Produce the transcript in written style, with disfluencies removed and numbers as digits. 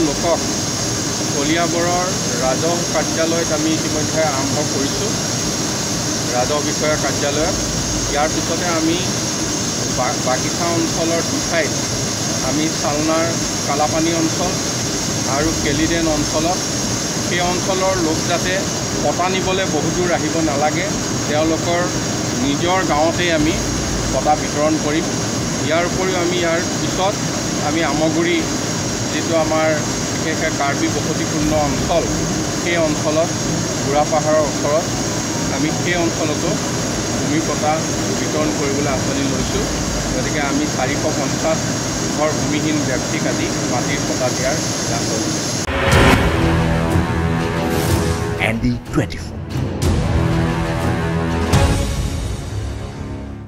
লোকক কলিয়াবৰৰ ৰাজহ কাৰ্যালয়ত আমি ইতিমধ্যে আৰম্ভ কৰিছোঁ ৰাজহ বিষয়া কাৰ্যালয়ত ইয়াৰ পিছতে আমি বাগিচা অঞ্চলৰ দুঠাইত আমি চালনাৰ কালাপানী অঞ্চল আৰু কেলিডেন অঞ্চলত সেই অঞ্চলৰ লোক যাতে পতা নিবলৈ বহু দূৰ আহিব নালাগে তেওঁলোকৰ নিজৰ গাঁৱতেই আমি পতা বিতৰণ কৰিম ইয়াৰ উপৰিও আমি ইয়াৰ পিছত আমি আমগুৰি যেটো আমাৰ বিশেষকৈ কাৰ্বি বসতিপূৰ্ণ অঞ্চল সেই অঞ্চলত বুঢ়াপাহাৰৰ ওচৰত আমি সেই অঞ্চলতো ভূমি পটা বিতৰণ কৰিবলৈ আঁচনি লৈছোঁ গতিকে আমি 450 ঘৰ ভূমিহীন ব্যক্তিক আজি মাটিৰ পটা দিয়াৰ সিদ্ধান্ত লৈছোঁ। ND24